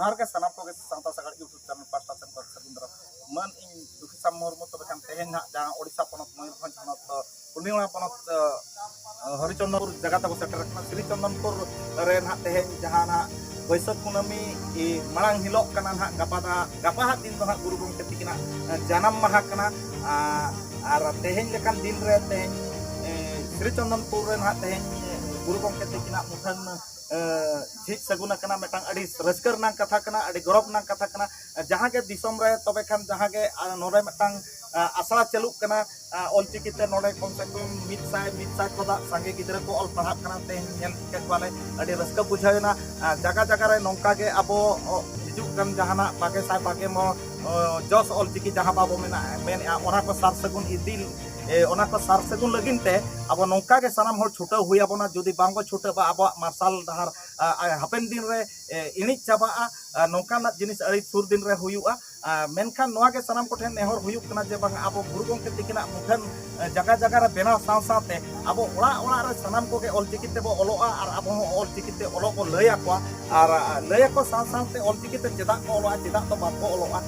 जोहार के सनाम को सावता सगाड़ यूट्यूब चैनल पास्टा सेन को सबिंद्र मन इन दुखिसा मुर्मु तबे खान तेहेन ना जहां ओडिसा पनत मयूरभंज हनत पुर्णिमा पनत हरिचंदनपुर जगह तक सेटर रखना श्री चंदनपुर रे ना तेहेन जहां ना बैसाख कुनामी मांग हिलोक कना ना गपा दिन दो गुरु गंके तिकिना जन्म माहा कना और तेहेन लेकान दिन रे तेहेन श्री चंदनपुर रे ना तेहेन गुरु गंके तिकिना मुठन झीक सगुना कना मेटांग अड़ी रस्कर ना कथा कना अड़ी गौरव ना कथा कना जहां के दिसम रे तबे खान जहां के नोरे मेटांग आसरा चालू कना ऑलचिकी ते नोरे कम से कम मिदसाय खोदा संगे गिदरा को ऑल पढ़ा कना ते नेल के वाले अड़ी रस्का बुझायना जगह जगह रे नोंका के अबो हिजुक कन जहाना बागे मो जस ऑलचिकी जहां बाबो मेन ओना को सार सगुन इदिल ओना को सार सगुन लगिन ते अब नौका के सनाम हर छुटा हुई अबना जुदी बांगो छुटा बा अब मार्शल डहार हापेन दिन रे इनिज चाबा नौका ना जिनिस अड़ी सुर दिन रे हुयुआ मेनखान नोआ के सनाम को ठेन नेहर हुयुक कना जे बांग अब गुरु गंके तिकिना मुठन जगह जगह रे बेनाव साव सावते अब ओड़ा रे सनाम को के ऑलचिकी ते बो ओलोआ और अब ऑलचिकी ते ओलो को लया को और लया को साव सावते ऑलचिकी ते चेदा को ओलोआ चेदा तो बाको ओलोआ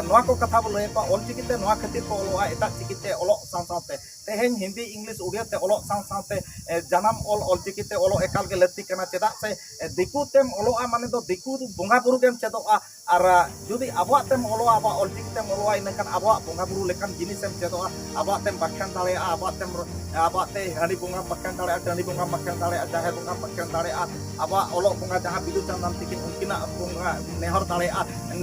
नोआ को कथा बो लया को ऑलचिकी ते नोआ खातिर को ओलोआ एटा चिकी ते ओलो साव सावते तेहेन हिंदी इंग्लिश उड़िया ते ओलो साव सावते जनाम ऑलचिकी ते ओलो एकाल के लत्ती कना चेदा से दिकु तेम ओलोआ माने दो दिकु बोंगा बुरु केम चेदोआ और जुदी अबवा तेम ओलोआ अब ऑलचिकी तेम ओलोआ इनखान अबवा बोंगा बुरु लेकान जिनिसेम चेदोआ अबवा तेम बख्यान दाड़े अबवा ते हानी बोंगा बख्यान दाड़े टानी बोंगा बख्यान दाड़े जाहे बोंगा बख्यान दाड़े अबवा ओलो बोंगा जहां बिदु चंदन तिकिन उनकिना बोंगा नेहर दाड़े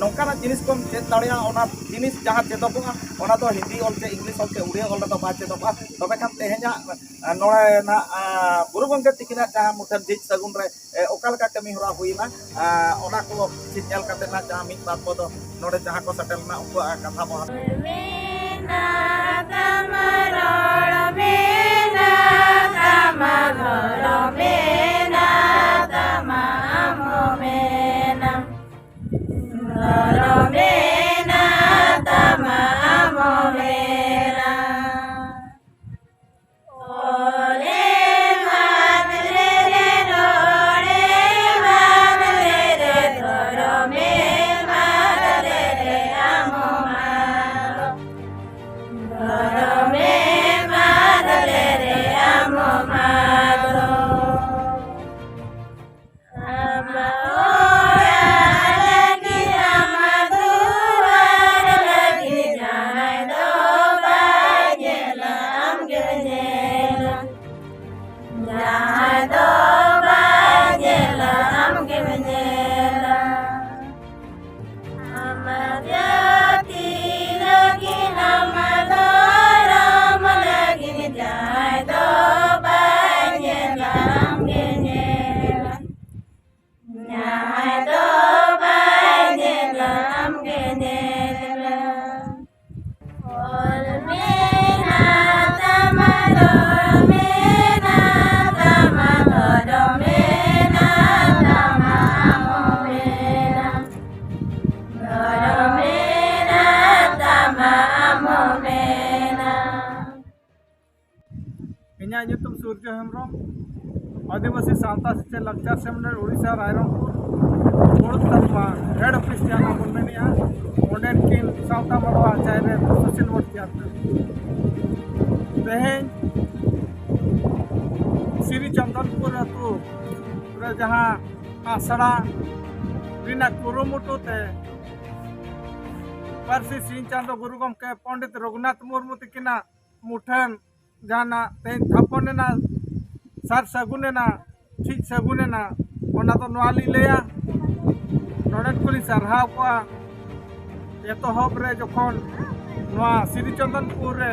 नौकाना जिनिस को चेद दाड़े ओना जिनिस जहां चेदोआ ओना दो हिंदी ऑलचे इंग्लिश ऑलचे उड़िया ऑल दो बा चेदोआ तबे खान तेहेना नोड़े ना गुरु गंके तिकिना जहां मुठन जिज सगुन रे ओका लका कमी होरा हुईना ओना को चिन्याल काते ना जहां मित बात को दो नोड़े जहां को सटल ना उनको कथा बो इन्या ᱧᱩᱛᱩᱢ सूर्य हेम्ब्रम आदिवासी सावता सेचेद लाक्चार सेमिनार उड़ीसा रायरंगपुर मुड़ुद तलमा हेड ऑफिस जाना मुनमेनिया ओंडेन किन सावता मड़वा चायरे सोशल वोट जाता तेहेन श्री चंदनपुर अतु रे जहां आसड़ा रिना कुरुमुटुते पारसी सिंह चांदो गुरु गंके पंडित रघुनाथ मुर्मू तिकिना मुठन जाना तेन थापनेना सार सगुनेना ठीक सगुनेना ओना तो नवाली लेया नोडेन कुली सरहाव को एतोहब रे जखन नवा श्री चंदनपुर रे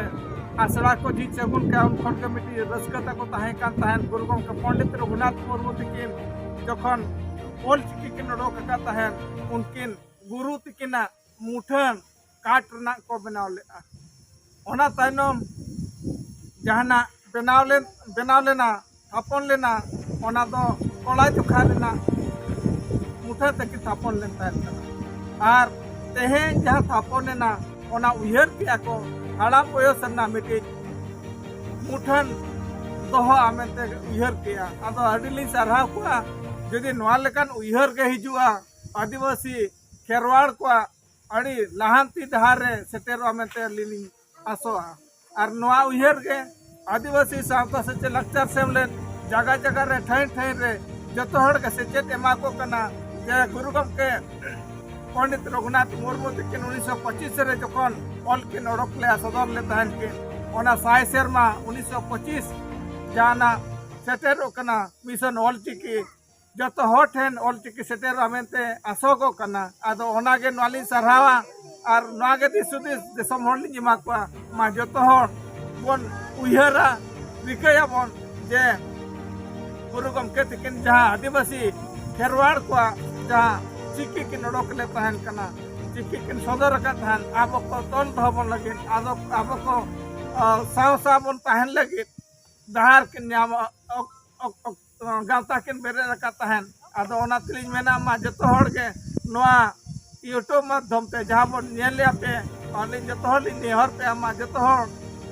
आसड़ा को जी सगुन के उनखन कमिटी रस्कता को ताहे कान ताहेन गुरु गंके पंडित रघुनाथ मुर्मू तिकिन जखन ऑलचिकी किन नडोक का ताहेन उनकिन गुरु तिकिना मुठन काट रना को बनाव लेआ ओना तायनम जहाना बनाव लेना थापन लेना ओना दो कोलाई चोखा लेना मुठा तक थापन लेन और तेहेन जहां थापन लेना ओना उयहर किया को हाड़ाम बयसना मिटी मुठन दोहो आमेते उयहर किया अदो अडिली सारहाव को जदि नोआ लेकान उयहर के हिजुआ आदिवासी खेरवाड़ को अड़ी लहांती डहार रे सेटेरोआ मेते लिली आसोआ और नोआ उयहर के आदिवासी सावता से लक्चर सेमलेन जगह जगह रे ठाइन ठाइन रे जतो हड़ के सेचेत एमा को कना जे गुरु गमके पंडित रघुनाथ मुर्मू तकिन 1925 रे जखन ऑल किन ओडक ले सदर ले तहन के ओना साय सेरमा 1925 जाना सेटेरो कना मिशन ऑल चिकी जतो हर ठेन ऑल चिकी सेटेरो मेनते आसोगो कना आदो ओनागे नवाली सरहावा और नवागे दिसुदिस दिसम हर लिंग मा को मा जतो हर बोन उयहरा रिकया बोन जे गुरु गमके तकिन जहां आदिवासी खेरवाड़ को जहां चिकी किन ओडक ले तहन कना चिकी किन सदर का तहन आबो को तोल धबन लगे आबो को साव साबन तहन लगे दहार किन नाम गावता किन बेरे रखा तहन आदो ओना तिलिंग मेना मा जतो हड़ के नोआ यूट्यूब माध्यम ते जहां बन नेल पे और जतो हड़ नेहर पे मा जतो हड़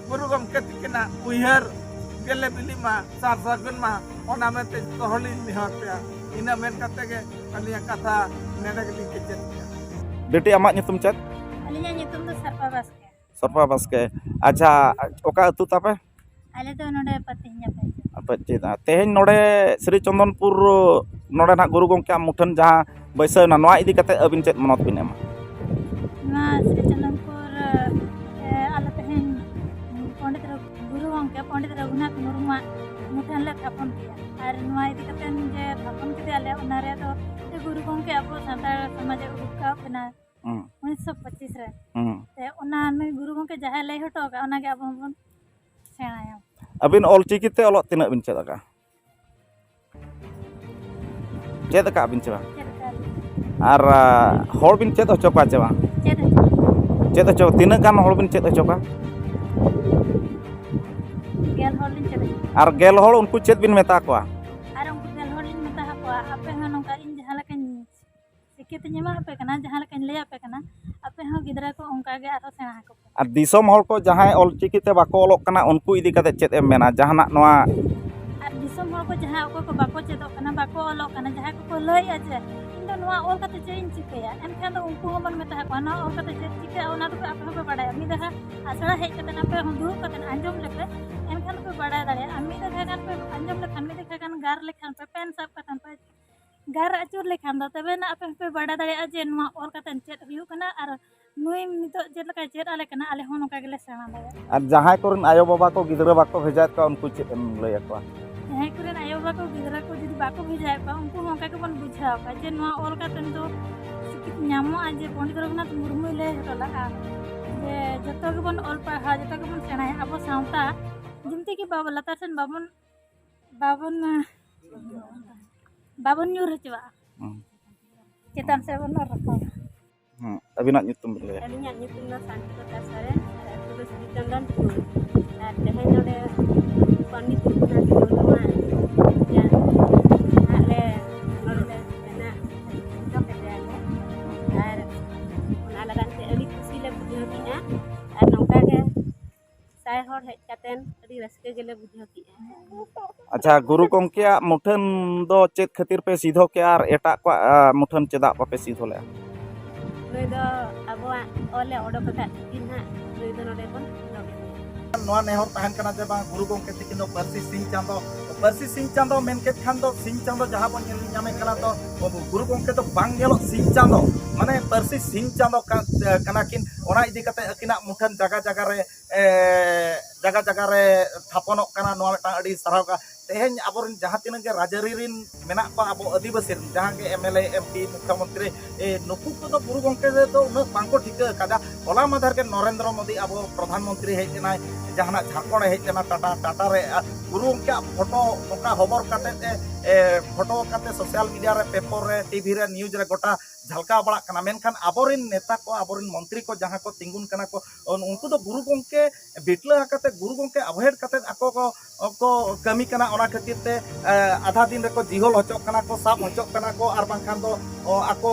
गुरु गमके तकिना उयहर गेले बिली मा सार सागुन मा ओना में ते जतो हड़ नेहर पे ina men kata ke alia kata neda ke dikecet बेटी आमाक nyutum chat Alinya nyutum tu Sarpa Baske. Sarpa Baske acha oka atu tape Ale tu node patinya pe. apa cita tehen node Sri Chondanpur node nak guru gongke muthan jaha baisa na noa idi kate abin chat manot bin ema Na Sri Chondanpur ale tehen Pandit Raghunath Murmu muthan le thapon kiya. Ar noa idi kate je thapon kite ale onare to guru gongke abo santar samaj ukka bena 1925 रे ते ओना नई गुरु गमके जहां लई हटो का ओना के अब हम सेणाया अबिन ऑलचिकी ते अलग तिना बिन चेद का अबिन चेबा आर हर बिन चेद होचो का चेबा चेद होचो तिना गान हर बिन चेद होचो का गेल हर लिन चेद आर गेल हर उनको चेद बिन मेता को आर उनको गेल हर लिन मेता को आपे ह नोका इन जहां लकन सिकित निमा आपे कना जहां लकन ले आपे कना आपे ह गिदरा को उनका गे आरो सेणा को आर दिसम हर को जहां ऑलचिकी ते बाको अलग कना उनको इदी कते चेद एम मेना जहाना नोआ आर दिसम हर को जहां को बाको चेदो कना बाको अलग कना जहां को लई आछे इन दो नोआ ओल कते चे इन चिकेया एनखान दो उनको हमन मेता को ना ओल कते चे चिके ओना तो आपे हो बडाय मी देखा आसड़ा हेज कते ना पे हम दू कते अंजम लेके एनखान पे बडाय दाड़े आमी देखा कान पे अंजम लेखान मी देखा कान गार लेखान पे पेन साब कतन पे गार अचुर लेखान दो तबे ना आपे पे बडाय दाड़े जे नोआ ओल कते चेद हुयु कना आर नुई नितो जेत लका चेद आले कना आले हो नोका गेले सेणा दाड़े आर जहां कोरन आयो बाबा को गिदरा बाको भेजात का उनको चेद एम लय को जहां कोरन आयो बाबा को गिदरा को जदी बाको भेजाय का उनको होका के बन बुझाव का जे नोआ ओल कतन दो सिकित न्यामो आ जे पंडित रघुनाथ मुर्मू ले हटला जे जतो के बन ओल पढ़ा जतो के बन सेणाय अब सावता जिमते की बाबा लता सेन बाबन न्यूर हचवा चेतन से बन रखा अबिना nyutum ले अलिnya nyutum ना शांति प्रसारण तो श्री चंदनपुर और तहे नोडे पंडित रघुनाथ मुर्मू या आले नोडे ना जोके जाले और ओना लगान ते अली खुशी ले बुझो किया और नौका के साय हर हेज कातेन अली रस्के गेले बुझो किया अच्छा गुरु गमके मुठन दो चेद खातिर पे सीधो के आर एटा को मुठन चेदा पे सीधो ले नोय दो अबवा ओले ओडो कथा किन हा नोय दो नोडे बन नोआ नेहर तहन कना जे बा गुरु गमके तिकिन दो परसी सिंह चांदो मेनके खान दो सिंह चांदो जहां बन नेल नामे कना तो गुरु गमके तो बांग नेलो सिंह चांदो माने परसी सिंह चांदो कना किन ओना इदी कते अकिना मुठन जगह जगह रे थापनोक कना नोआ मेटा अडी सराव का तेहेन आबोरिन जहां तिना के राजरी रिन मेना को आबो आदिवासी जहां के एमएलए एमपी मुख्यमंत्री नुकु को तो गुरु गमके तो उन बांको ठिका कादा ओला माधर के नरेंद्र मोदी आबो प्रधानमंत्री हेजना जहां झारखंड हेजना टाटा रे गुरु गमके फोटो नोका खबर काते फोटो काते सोशल मीडिया रे पेपर रे टीवी रे न्यूज रे गोटा झलका बड़ा कना मेनखान आबोरिन नेता को आबोरिन मंत्री को जहां को तिंगुन कना को उनको तो गुरु गमके बिटला काते गुरु गमके अवहेड काते आको को कमी कना ओना खातिर ते आधा दिन रेको जिहोल होचो कना को साब होचो कना को आर बांखान दो आको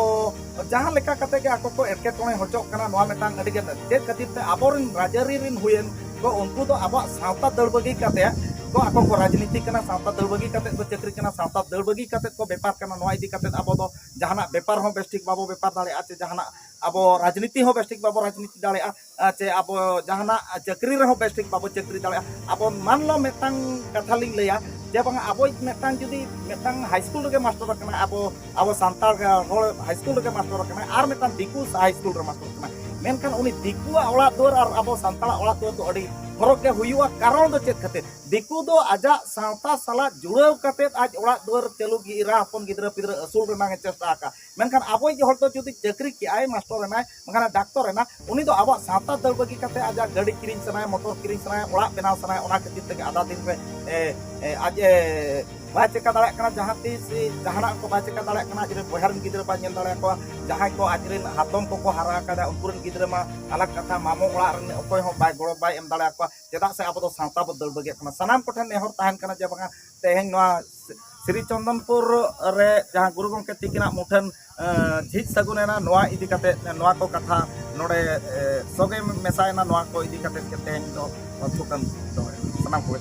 जहां लेका काते के आको को एटके टोणे होचो कना नोआ मेटांग अडिगे ते खातिर ते आबोरिन राजरी रिन हुयेन को उनको तो अब सावता दड़ बगी काते को ako ko राजनीति kana सावता दल बगी कते को चक्री kana सावता दल बगी कते को व्यापार kana नोआ इदी कते अब दो जहाना व्यापार हो बेस्टिक बाबो व्यापार दाले आचे जहाना अब राजनीति हो बेस्टिक बाबो राजनीति दाले आचे अब जहाना चक्री रहो बेस्टिक बाबो चक्री दाले अब मान लो मेतांग कथा लिंग लेया जे बंग अब मेतांग जुदी मेतांग हाई स्कूल रे मास्टर kana अब सांताल हाई स्कूल रे मास्टर kana आर मेतांग दिकू हाई स्कूल रे मास्टर kana मेनखान उनी दिकुआ ओला दुआर और अब सांताल ओला दुआर तो अड़ी फरक के हुआ कारण दो चेक खातिर दिकू दो आजा सावता साला जुड़ाव काते आज ओला दुआर चलू गिरा अपन गिदरा पिदरा असूल रेना चेष्टा का मेनखान आबो जे हर तो जुदी चक्री के आय मास्टर रेना मगाना डॉक्टर रेना उनी दो आबो सावता दल बगी काते आजा गाड़ी किरिंग सनाय मोटर किरिंग सनाय ओला बनाव सनाय ओना खातिर ते आधा दिन पे आज बाय चेका दाड़ा कना जहां तीस जहाना को बाय चेका दाड़ा कना जे बहर गिदरा बा नेल दाड़ा को जहां को आजरेन हातम को हारा कादा उनकुरन गिदरा मा अलग कथा मामो ओला रन अकोय हो बाय गोड़ बाय एम दाड़ा को चेदा से अब सावता बदल बगे कना सनाम कोठन नेहर ताहन कना जे बंगा तेहेन नवा श्री चंदनपुर रे जहां गुरु गंके तिकिना मुठन झिज सगुनेना नवा इदी कते नवा को कथा नोडे सोगे मेसायना नवा को इदी कते तेहेन दो थुकन दो सनाम को